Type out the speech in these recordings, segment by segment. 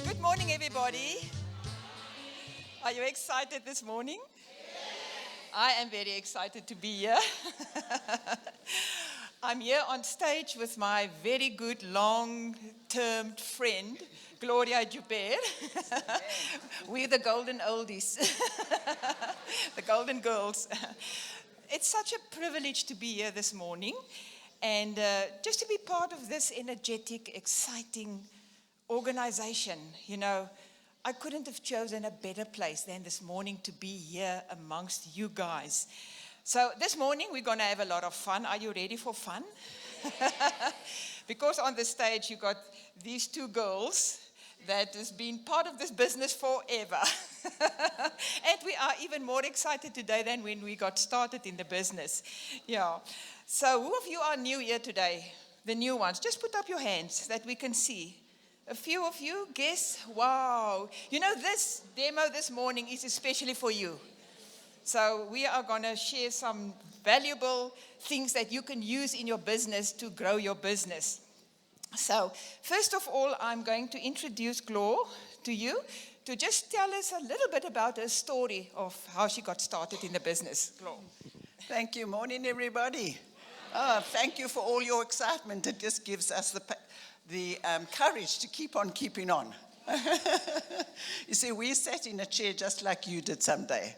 Good morning, everybody. Are you excited this morning? I am very excited to be here. I'm here on stage with my very good long-term friend, Gloria Joubert. We're the golden oldies, the golden girls. It's such a privilege to be here this morning and just to be part of this energetic, exciting organization. You know, I couldn't have chosen a better place than this morning to be here amongst you guys. So this morning we're going to have a lot of fun. Are you ready for fun? Because on the stage you got these two girls that has been part of this business forever. And we are even more excited today than when we got started in the business. Yeah. So who of you are new here today? The new ones. Just put up your hands that we can see. A few of you, guess? Wow. You know, this demo this morning is especially for you. So we are going to share some valuable things that you can use in your business to grow your business. So first of all, I'm going to introduce Gloria to you to just tell us a little bit about her story of how she got started in the business. Gloria. Thank you. Morning, everybody. Thank you for all your excitement. It just gives us the courage to keep on keeping on. You see, we sat in a chair just like you did someday.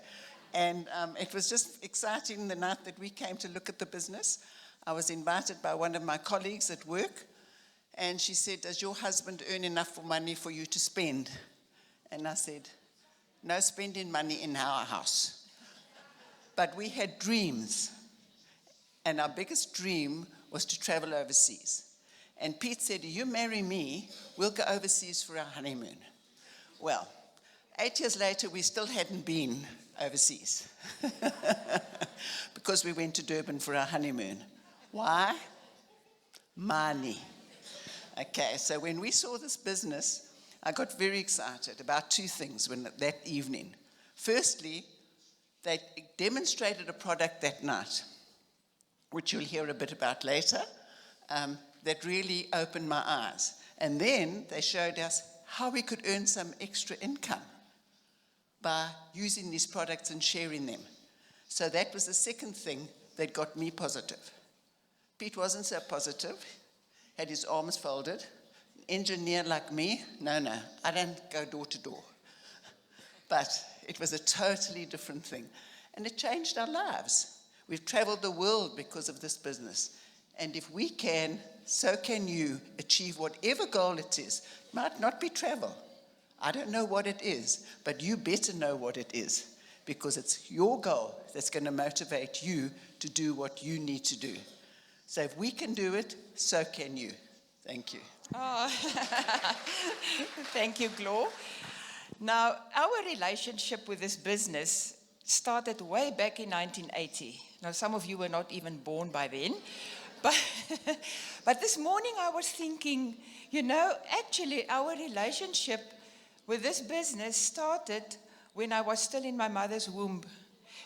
And it was just exciting the night that we came to look at the business. I was invited by one of my colleagues at work. And she said, does your husband earn enough money for you to spend? And I said, no spending money in our house. But we had dreams. And our biggest dream was to travel overseas. And Pete said, you marry me, we'll go overseas for our honeymoon. Well, 8 years later, we still hadn't been overseas. Because we went to Durban for our honeymoon. Why? Money. Okay, so when we saw this business, I got very excited about two things that evening. Firstly, they demonstrated a product that night, which you'll hear a bit about later, that really opened my eyes. And then they showed us how we could earn some extra income by using these products and sharing them. So that was the second thing that got me positive. Pete wasn't so positive, had his arms folded. Engineer like me, no, I don't go door to door. But it was a totally different thing. And it changed our lives. We've traveled the world because of this business. And if we can, so can you achieve whatever goal it is. It might not be travel. I don't know what it is, but you better know what it is, because it's your goal that's going to motivate you to do what you need to do. So if we can do it, so can you. Thank you. Oh. Thank you, Gloria. Now, our relationship with this business started way back in 1980. Now, some of you were not even born by then. But this morning I was thinking, you know, actually our relationship with this business started when I was still in my mother's womb.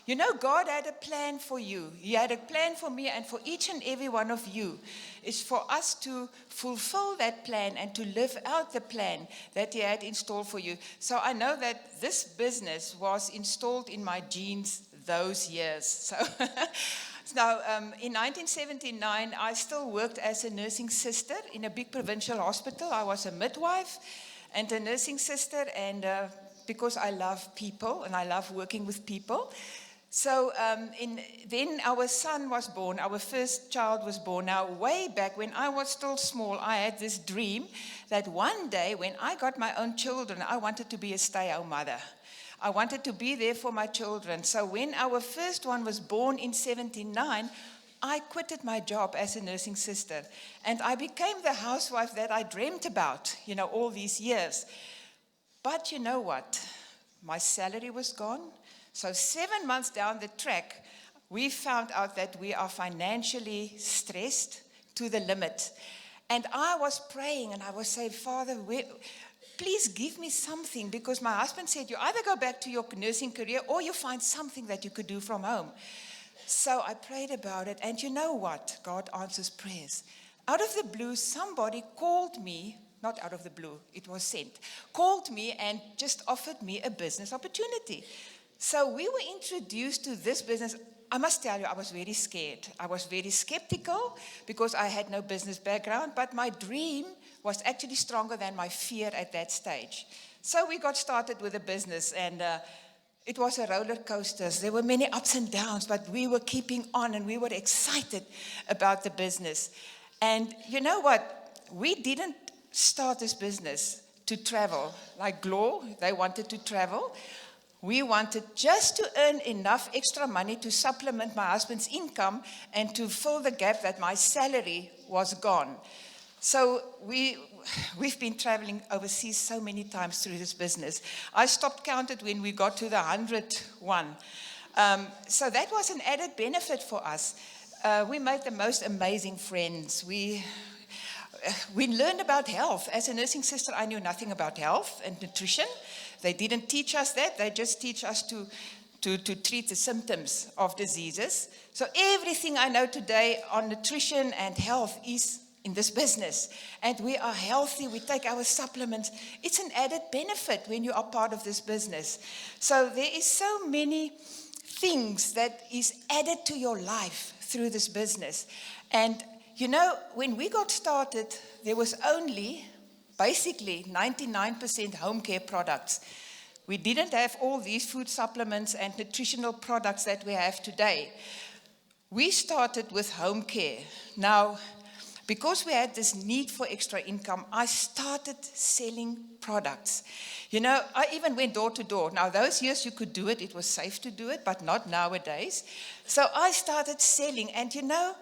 You know, God had a plan for you. He had a plan for me and for each and every one of you. It's for us to fulfill that plan and to live out the plan that He had installed for you. So I know that this business was installed in my genes those years. So now, in 1979, I still worked as a nursing sister in a big provincial hospital. I was a midwife and a nursing sister, and because I love people and I love working with people. So then our son was born, our first child was born. Now, way back when I was still small, I had this dream that one day when I got my own children, I wanted to be a stay-at-home mother. I wanted to be there for my children. So when our first one was born in 1979, I quitted my job as a nursing sister. And I became the housewife that I dreamt about, you know, all these years. But you know what? My salary was gone. So 7 months down the track, we found out that we are financially stressed to the limit. And I was praying and I was saying, Father, please give me something, because my husband said, you either go back to your nursing career or you find something that you could do from home. So I prayed about it, and you know what? God answers prayers. Out of the blue, somebody called me not out of the blue, it was sent, called me and just offered me a business opportunity. So we were introduced to this business. I must tell you, I was very scared. I was very skeptical because I had no business background, but my dream was actually stronger than my fear at that stage. So we got started with the business, and it was a roller coaster. There were many ups and downs, but we were keeping on, and we were excited about the business. And you know what? We didn't start this business to travel. Like Gloria, they wanted to travel. We wanted just to earn enough extra money to supplement my husband's income and to fill the gap that my salary was gone. So we've been traveling overseas so many times through this business. I stopped counting when we got to the 100th one. So that was an added benefit for us. We made the most amazing friends. We learned about health. As a nursing sister, I knew nothing about health and nutrition. They didn't teach us that. They just teach us to treat the symptoms of diseases. So everything I know today on nutrition and health is in this business. And we are healthy. We take our supplements. It's an added benefit when you are part of this business. So there is so many things that is added to your life through this business. And you know, when we got started, there was only basically 99% home care products. We didn't have all these food supplements and nutritional products that we have today. We started with home care. Now, because we had this need for extra income, I started selling products. You know, I even went door to door. Now, those years you could do it. It was safe to do it, but not nowadays. So I started selling, and you know,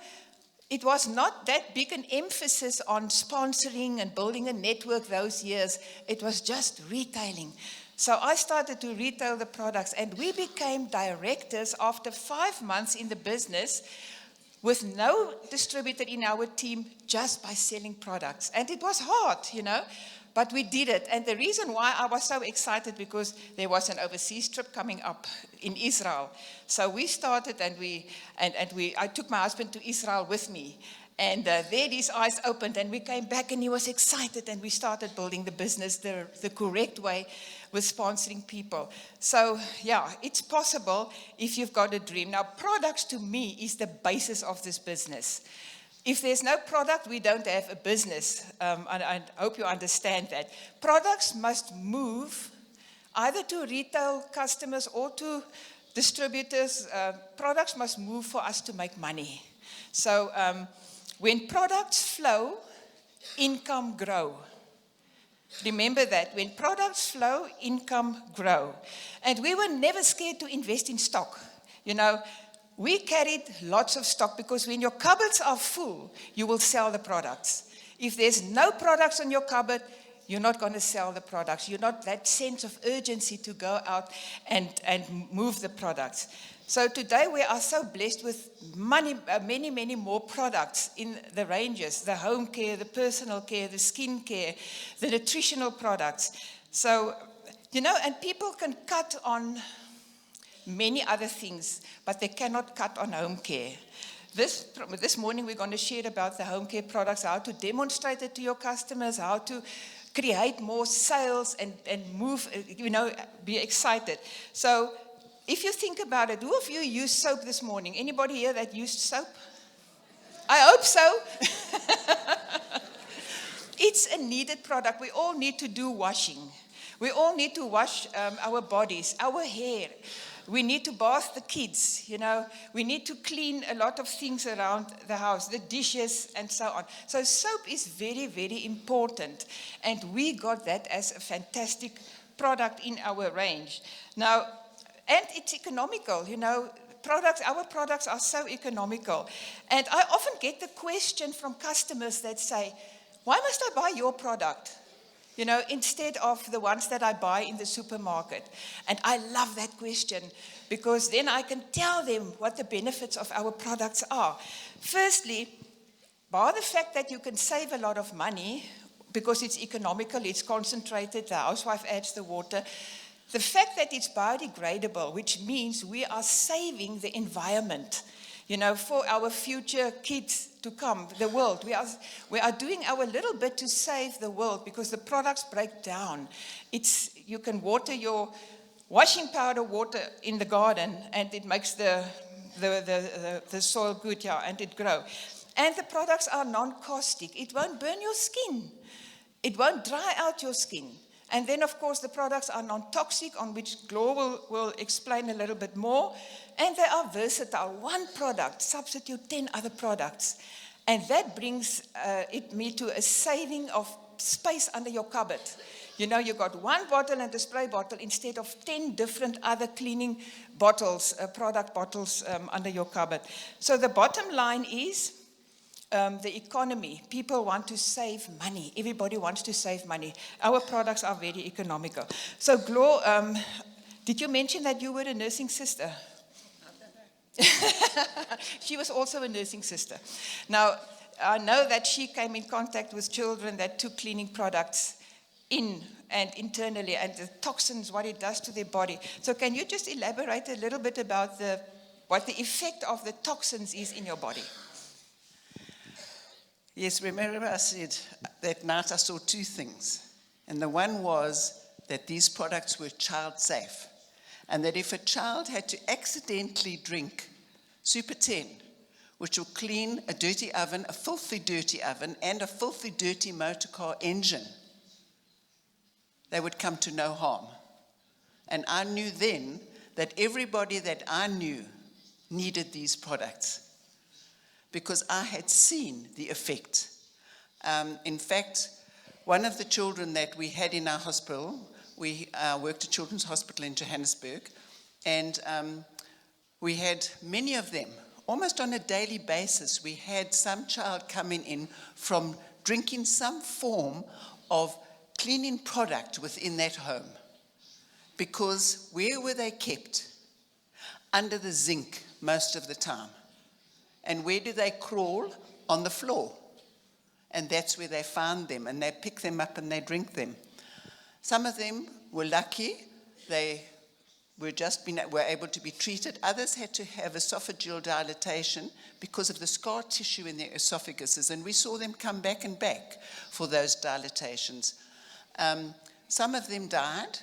it was not that big an emphasis on sponsoring and building a network those years. It was just retailing. So I started to retail the products, and we became directors after 5 months in the business with no distributor in our team, just by selling products. And it was hard, you know, but we did it. And the reason why I was so excited, because there was an overseas trip coming up in Israel. So we started, and I took my husband to Israel with me. And there his eyes opened, and we came back, and he was excited, and we started building the business the correct way with sponsoring people. So, yeah, it's possible if you've got a dream. Now, products to me is the basis of this business. If there's no product, we don't have a business. And I hope you understand that. Products must move either to retail customers or to distributors. Products must move for us to make money. So when products flow, income grow. Remember that. When products flow, income grow. And we were never scared to invest in stock. You know, we carried lots of stock, because when your cupboards are full, you will sell the products. If there's no products on your cupboard, you're not going to sell the products. You're not that sense of urgency to go out and move the products. So today we are so blessed with many, many more products in the ranges, the home care, the personal care, the skin care, the nutritional products. So, you know, and people can cut on many other things, but they cannot cut on home care. This morning we're going to share about the home care products, how to demonstrate it to your customers, how to create more sales and move, you know, be excited. So if you think about it, who of you used soap this morning? Anybody here that used soap? I hope so. It's a needed product. We all need to do washing. We all need to wash our bodies, our hair. We need to bath the kids, you know. We need to clean a lot of things around the house, the dishes and so on. So soap is very, very important. And we got that as a fantastic product in our range. Now, and it's economical, you know. Our products are so economical. And I often get the question from customers that say, why must I buy your product? You know, instead of the ones that I buy in the supermarket. And I love that question, because then I can tell them what the benefits of our products are. Firstly, by the fact that you can save a lot of money, because it's economical, it's concentrated, the housewife adds the water. The fact that it's biodegradable, which means we are saving the environment. for our future kids to come, the world. We are doing our little bit to save the world because the products break down. You can water your washing powder water in the garden, and it makes the soil good, and it grow. And the products are non-caustic. It won't burn your skin. It won't dry out your skin. And then, of course, the products are non-toxic, on which Gloria will explain a little bit more. And they are versatile. One product substitutes 10 other products. And that brings me to a saving of space under your cupboard. You got one bottle and a spray bottle instead of 10 different other cleaning bottles, product bottles under your cupboard. So the bottom line is the economy. People want to save money. Everybody wants to save money. Our products are very economical. So, Gloria, did you mention that you were a nursing sister? She was also a nursing sister. Now, I know that she came in contact with children that took cleaning products in and internally, and the toxins, what it does to their body. So can you just elaborate a little bit about what the effect of the toxins is in your body? Yes, remember I said that night I saw two things. And the one was that these products were child safe. And that if a child had to accidentally drink Super 10, which will clean a dirty oven, a filthy dirty oven, and a filthy dirty motor car engine, they would come to no harm. And I knew then that everybody that I knew needed these products because I had seen the effect. In fact, one of the children that we had in our hospital, we worked at Children's Hospital in Johannesburg, and we had many of them. Almost on a daily basis, we had some child coming in from drinking some form of cleaning product within that home. Because where were they kept? Under the zinc most of the time. And where do they crawl? On the floor. And that's where they found them, and they pick them up and they drink them. Some of them were lucky. They were able to be treated. Others had to have esophageal dilatation because of the scar tissue in their esophaguses, and we saw them come back and back for those dilatations. Some of them died,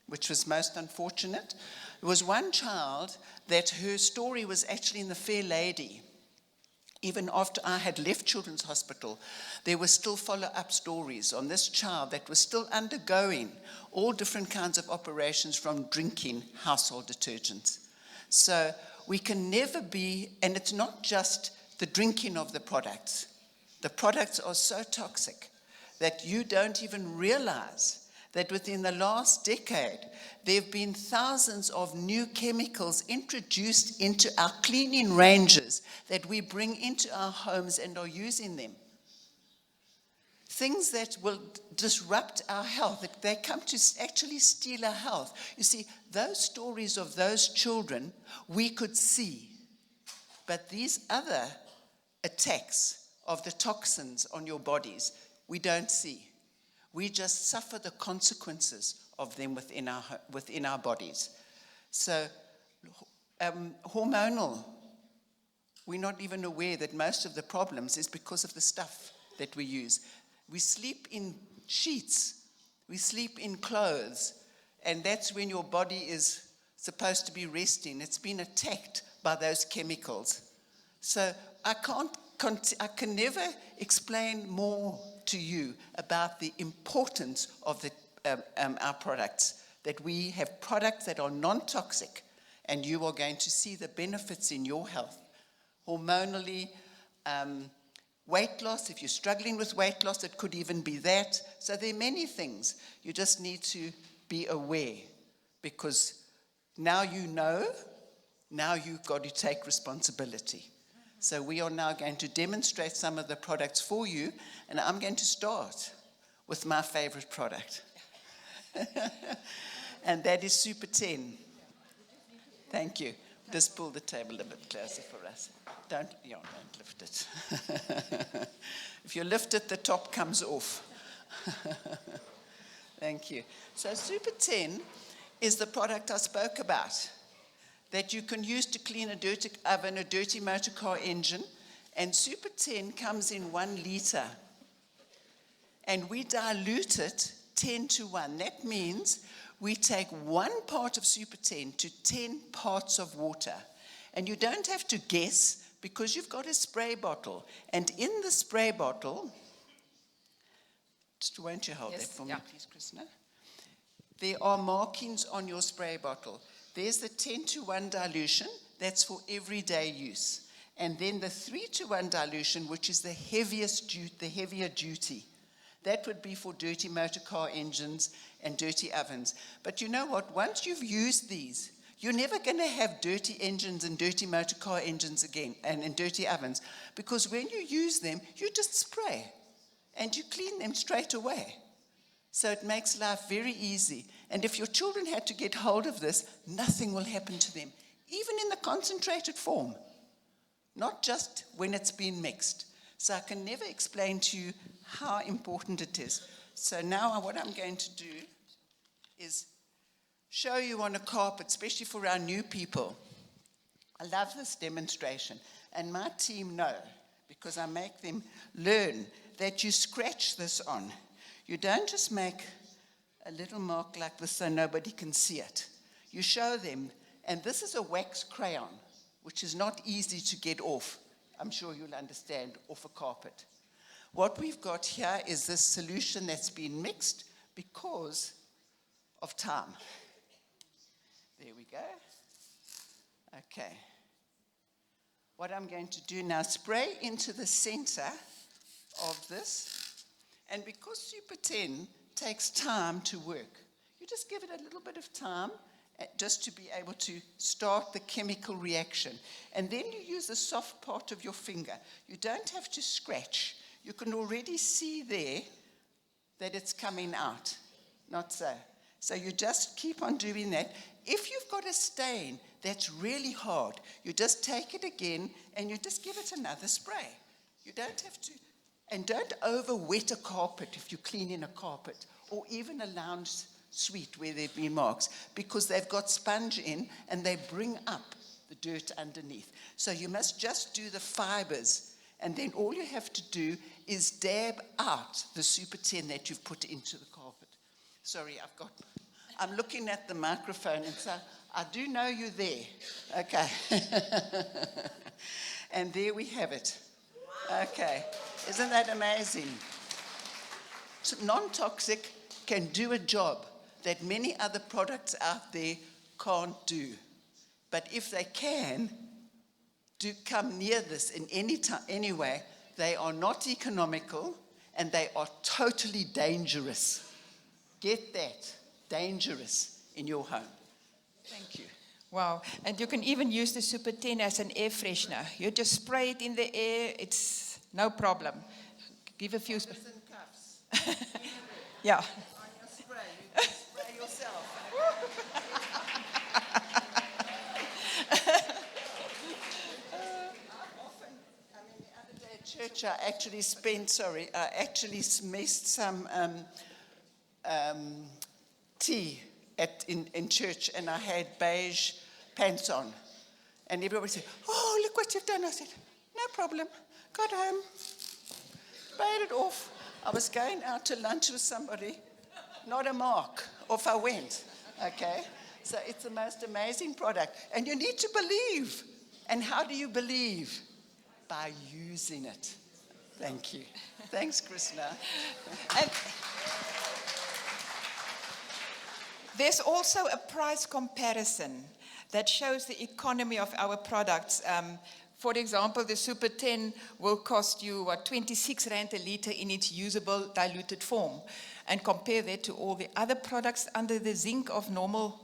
which was most unfortunate. There was one child that her story was actually in the Fair Lady. Even after I had left Children's Hospital, there were still follow-up stories on this child that was still undergoing all different kinds of operations from drinking household detergents. So we can never be, and it's not just the drinking of the products. The products are so toxic that you don't even realize that within the last decade, there have been thousands of new chemicals introduced into our cleaning ranges that we bring into our homes and are using them. Things that will disrupt our health, that they come to actually steal our health. You see, those stories of those children, we could see. But these other attacks of the toxins on your bodies, we don't see. We just suffer the consequences of them within our bodies. So, hormonal, we're not even aware that most of the problems is because of the stuff that we use. We sleep in sheets, we sleep in clothes, and that's when your body is supposed to be resting. It's been attacked by those chemicals. So I can never explain more to you about the importance of our products, that we have products that are non-toxic, and you are going to see the benefits in your health. Hormonally, weight loss, if you're struggling with weight loss, it could even be that. So there are many things. You just need to be aware, because now you know, now you've got to take responsibility. So we are now going to demonstrate some of the products for you, and I'm going to start with my favorite product. And that is Super 10. Thank you. Just pull the table a bit closer for us. Don't lift it. If you lift it, the top comes off. Thank you. So Super 10 is the product I spoke about. that you can use to clean a dirty oven, a dirty motor car engine. And Super 10 comes in 1 liter. And we dilute it 10 to 1. That means we take 1 part of Super 10 to 10 parts of water. And you don't have to guess because you've got a spray bottle. And in the spray bottle, just won't you hold that for me, please, Chrisna? There are markings on your spray bottle. There's the 10 to 1 dilution. That's for everyday use. And then the 3 to 1 dilution, which is the heavier duty. That would be for dirty motor car engines and dirty ovens. But you know what? Once you've used these, you're never going to have dirty engines and dirty motor car engines again and dirty ovens. Because when you use them, you just spray and you clean them straight away. So it makes life very easy. And if your children had to get hold of this, nothing will happen to them, even in the concentrated form, not just when it's been mixed. So I can never explain to you how important it is. So now what I'm going to do is show you on a carpet, especially for our new people. I love this demonstration. And my team know, because I make them learn, that you scratch this on. You don't just make a little mark like this so nobody can see it. You show them, and this is a wax crayon, which is not easy to get off, I'm sure you'll understand, off a carpet. What we've got here is this solution that's been mixed because of time. There we go. Okay. What I'm going to do now, spray into the center of this. And because Super 10 takes time to work, you just give it a little bit of time just to be able to start the chemical reaction. And then you use the soft part of your finger. You don't have to scratch. You can already see there that it's coming out. Not so. So you just keep on doing that. If you've got a stain that's really hard, you just take it again and you just give it another spray. You don't have to. And don't over wet a carpet if you're cleaning a carpet, or even a lounge suite where there have been marks, because they've got sponge in and they bring up the dirt underneath. So you must just do the fibers, and then all you have to do is dab out the Super 10 that you've put into the carpet. Sorry, I'm looking at the microphone, and so I do know you're there. Okay. And there we have it. Okay. Isn't that amazing? So non-toxic can do a job that many other products out there can't do. But if they can do come near this in any way, they are not economical and they are totally dangerous. Get that, dangerous in your home. Thank you. Wow. And you can even use the Super 10 as an air freshener. You just spray it in the air, it's no problem. Give a few. Cuffs. Yeah. On your spray, you can spray yourself. The other day at church, I actually missed some tea in church, and I had beige pants on. And everybody said, "Oh, look what you've done." I said, "No problem." Got home, sprayed it off. I was going out to lunch with somebody, not a mark. Off I went, okay? So it's the most amazing product. And you need to believe. And how do you believe? By using it. Thank you. Thanks, Chrisna. And there's also a price comparison that shows the economy of our products. For example, the Super 10 will cost you, 26 Rand a litre in its usable diluted form. And compare that to all the other products under the zinc of normal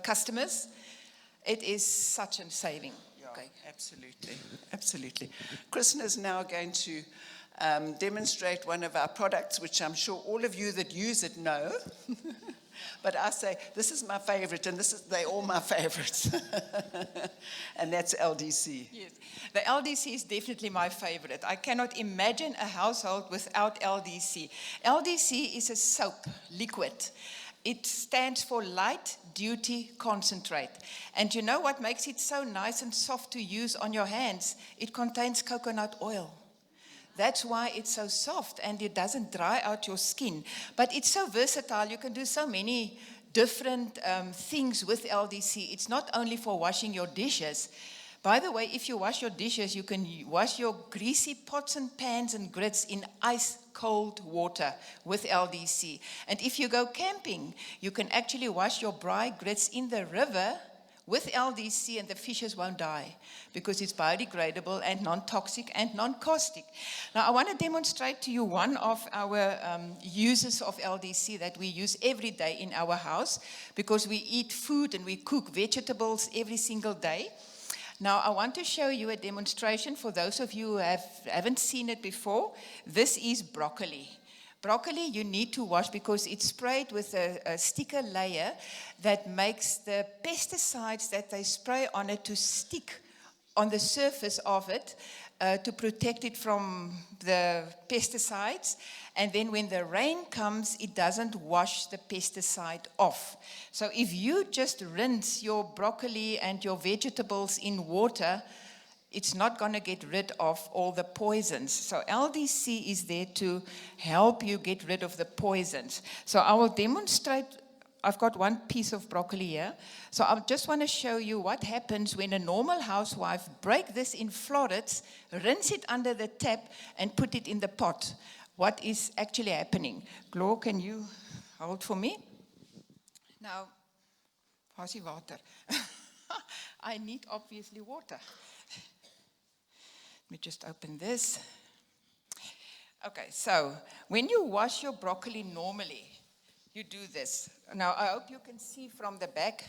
customers, it is such a saving. Yeah, okay. Absolutely. Chrisna is now going to demonstrate one of our products, which I'm sure all of you that use it know. But I say, this is my favorite, and they're all my favorites. And that's LDC. Yes, the LDC is definitely my favorite. I cannot imagine a household without LDC. LDC is a soap, liquid, It stands for light duty concentrate. And you know what makes it so nice and soft to use on your hands? It contains coconut oil. That's why it's so soft and it doesn't dry out your skin. But it's so versatile. You can do so many different things with LDC. It's not only for washing your dishes. By the way, if you wash your dishes, you can wash your greasy pots and pans and grits in ice cold water with LDC. And if you go camping, you can actually wash your braai grits in the river with LDC and the fishes won't die because it's biodegradable and non-toxic and non-caustic. Now, I want to demonstrate to you one of our uses of LDC that we use every day in our house because we eat food and we cook vegetables every single day. Now, I want to show you a demonstration for those of you who haven't seen it before. This is broccoli. Broccoli you need to wash because it's sprayed with a sticker layer that makes the pesticides that they spray on it to stick on the surface of it to protect it from the pesticides. And then when the rain comes, it doesn't wash the pesticide off. So if you just rinse your broccoli and your vegetables in water, it's not going to get rid of all the poisons. So LDC is there to help you get rid of the poisons. So I will demonstrate. I've got one piece of broccoli here. So I just want to show you what happens when a normal housewife break this in florets, rinse it under the tap, and put it in the pot. What is actually happening? Gloria, can you hold for me? Now, how's the water? I need obviously water. Let me just open this. Okay, so when you wash your broccoli normally, you do this. Now, I hope you can see from the back.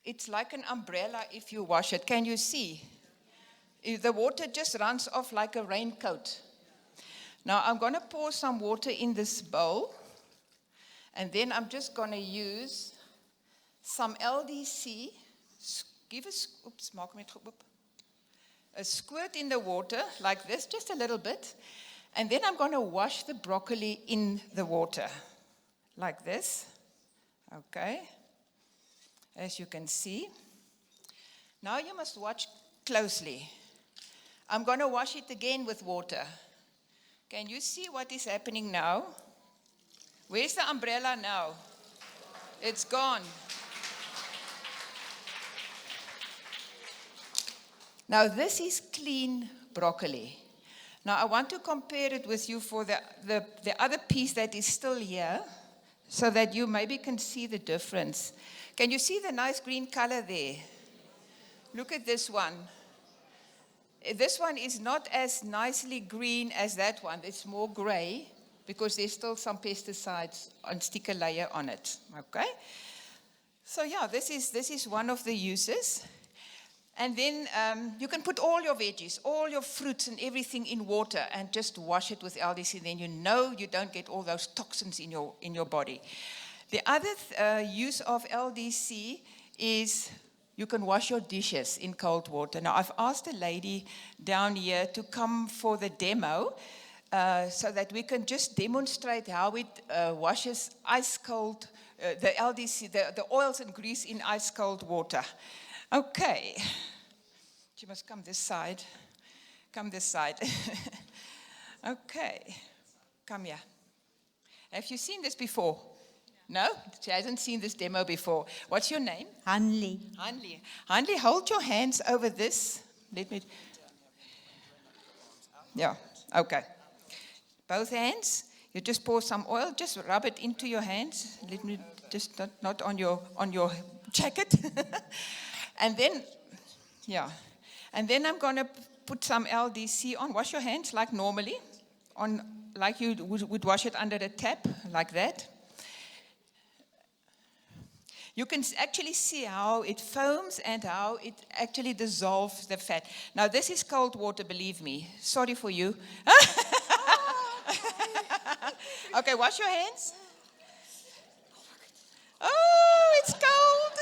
It's like an umbrella if you wash it. Can you see? The water just runs off like a raincoat. Now, I'm going to pour some water in this bowl. And then I'm just going to use some LDC. Give us, a squirt in the water like this, just a little bit. And then I'm going to wash the broccoli in the water like this. Okay. As you can see. Now you must watch closely. I'm going to wash it again with water. Can you see what is happening now? Where's the umbrella now? It's gone. Now this is clean broccoli. Now I want to compare it with you for the other piece that is still here so that you maybe can see the difference. Can you see the nice green color there? Look at this one. This one is not as nicely green as that one. It's more gray because there's still some pesticides and sticker layer on it. Okay? So yeah, this is one of the uses. And then you can put all your veggies, all your fruits and everything in water and just wash it with LDC. Then you know you don't get all those toxins in your body. The other use of LDC is you can wash your dishes in cold water. Now, I've asked a lady down here to come for the demo so that we can just demonstrate how it washes ice cold, the LDC, the oils and grease in ice cold water. Okay. She must come this side. Come this side. Okay. Come here. Have you seen this before? No? She hasn't seen this demo before. What's your name? Hanley. Hanley. Hanley, hold your hands over this. Let me. Yeah, okay. Both hands. You just pour some oil. Just rub it into your hands. Let me just not on your jacket. And then, yeah. And then I'm going to put some LDC on. Wash your hands like normally, like you would wash it under the tap, like that. You can actually see how it foams and how it actually dissolves the fat. Now, this is cold water, believe me. Sorry for you. Okay, wash your hands. Oh, it's cold.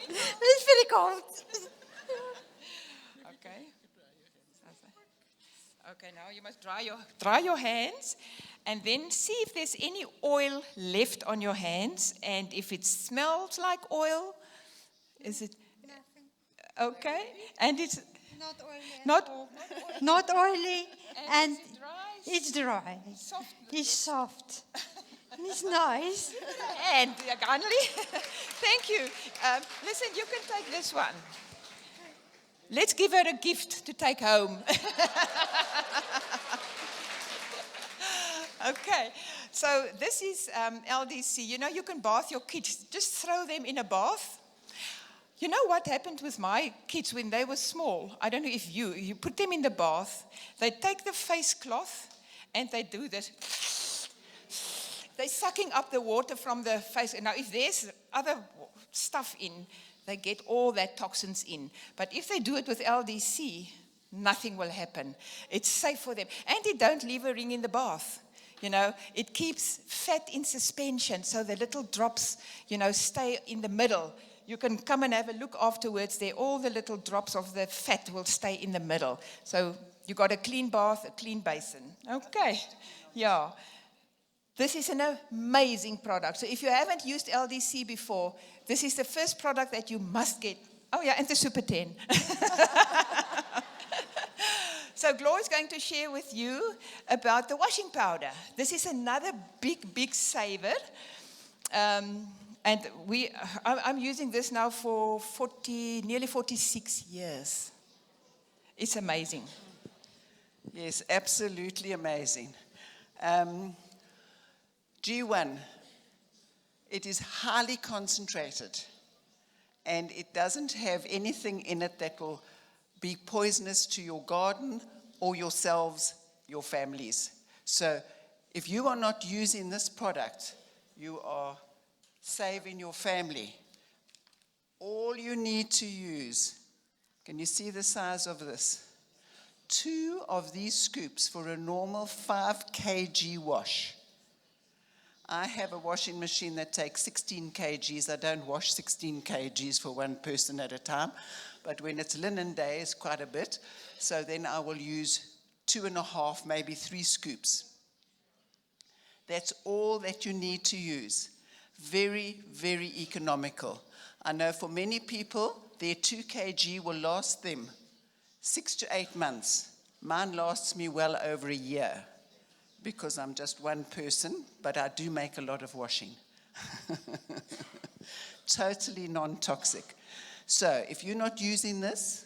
It's very cold. Okay. Okay, now you must dry your hands. and then see if there's any oil left on your hands, and if it smells like oil, is it Nothing. okay? And it's Not oily. not Not oily. And is it dry? it's dry. Soft. It's soft. And it's nice. And kindly, thank you. Listen, you can take this one. Let's give her a gift to take home. Okay, so this is LDC. You know, you can bath your kids. Just throw them in a bath. You know what happened with my kids when they were small? I don't know if you put them in the bath, they take the face cloth and they do this. They're sucking up the water from the face. Now, if there's other stuff in, they get all that toxins in. But if they do it with LDC, nothing will happen. It's safe for them. And they don't leave a ring in the bath. You know, it keeps fat in suspension, so the little drops, you know, stay in the middle. You can come and have a look afterwards there. All the little drops of the fat will stay in the middle. So you got a clean bath, a clean basin. Okay, yeah. This is an amazing product. So if you haven't used LDC before, this is the first product that you must get. Oh yeah, and the Super 10. So Gloria is going to share with you about the washing powder. This is another big saver. And I'm using this now for nearly 46 years. It's amazing. Yes, absolutely amazing. G1, it is highly concentrated, and it doesn't have anything in it that will be poisonous to your garden or yourselves, your families. So if you are not using this product, you are saving your family. All you need to use, can you see the size of this? 2 of these scoops for a normal 5 kg wash. I have a washing machine that takes 16 kgs. I don't wash 16 kgs for one person at a time, but when it's linen day, it's quite a bit. So then I will use 2.5, maybe 3 scoops. That's all that you need to use. Very, very economical. I know for many people, their 2 kg will last them 6 to 8 months. Mine lasts me well over a year because I'm just one person, but I do make a lot of washing. Totally non-toxic. So if you're not using this,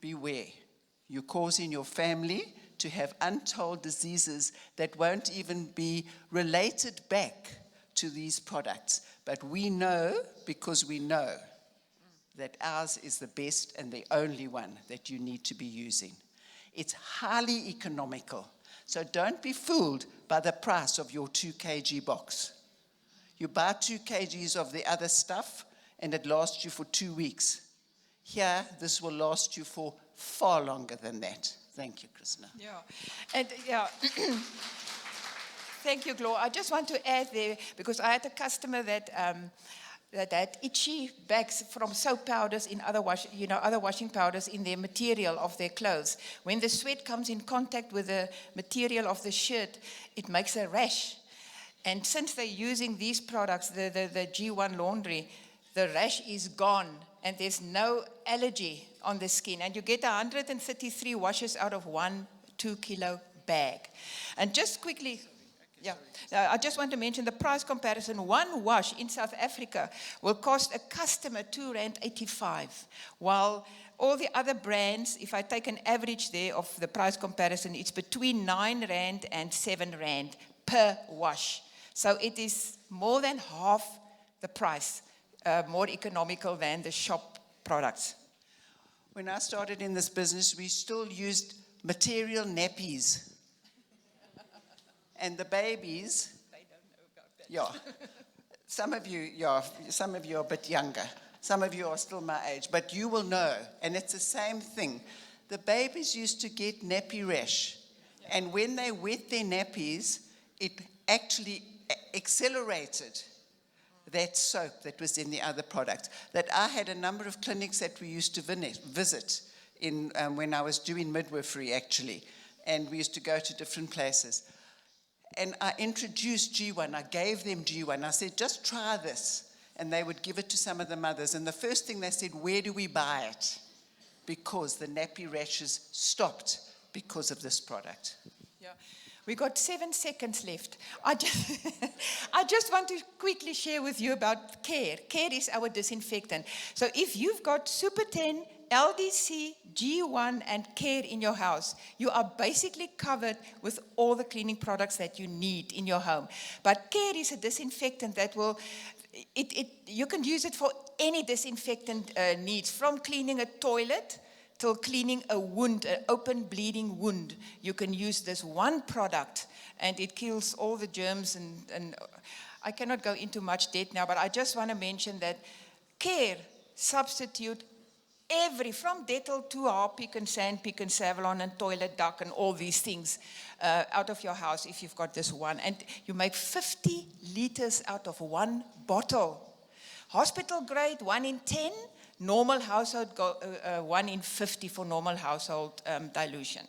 beware. You're causing your family to have untold diseases that won't even be related back to these products. But we know, because we know, that ours is the best and the only one that you need to be using. It's highly economical. So don't be fooled by the price of your 2 kg box. You buy 2 kgs of the other stuff and it lasts you for 2 weeks. Here, this will last you for far longer than that. Thank you, Chrisna. Yeah, and yeah. Thank you, Gloria. I just want to add there, because I had a customer that had itchy backs from soap powders in other washing powders in their material of their clothes. When the sweat comes in contact with the material of the shirt, it makes a rash. And since they're using these products, the G1 laundry, the rash is gone and there's no allergy on the skin. And you get 133 washes out of 1 2-kilo bag. And just quickly, I just want to mention the price comparison. One wash in South Africa will cost a customer R2.85, while all the other brands, if I take an average there of the price comparison, it's between R9 and R7 per wash. So it is more than half the price, more economical than the shop products. When I started in this business, we still used material nappies. And the babies, they don't know about that. Some of you are a bit younger. Some of you are still my age, but you will know. And it's the same thing. The babies used to get nappy rash. And when they wet their nappies, it actually accelerated that soap that was in the other product. That I had a number of clinics that we used to visit in when I was doing midwifery, actually. And we used to go to different places. And I introduced G1. I gave them G1. I said, just try this. And they would give it to some of the mothers. And the first thing they said, where do we buy it? Because the nappy rashes stopped because of this product. Yeah. We got 7 seconds left. I just want to quickly share with you about Care. Care is our disinfectant. So if you've got Super 10, LDC, G1, and Care in your house, you are basically covered with all the cleaning products that you need in your home. But Care is a disinfectant that will, you can use it for any disinfectant needs, from cleaning a toilet till cleaning a wound, an open bleeding wound. You can use this one product and it kills all the germs, and I cannot go into much depth now, but I just want to mention that Care substitute from Dettol to Harpic and Sandpick and Savlon and Toilet Duck and all these things out of your house if you've got this one. And you make 50 liters out of one bottle. Hospital grade, 1 in 10. Normal household, 1 in 50 for normal household dilution.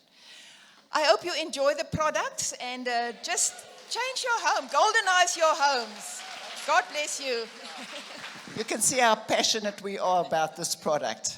I hope you enjoy the products and just change your home, goldenize your homes. God bless you. You can see how passionate we are about this product.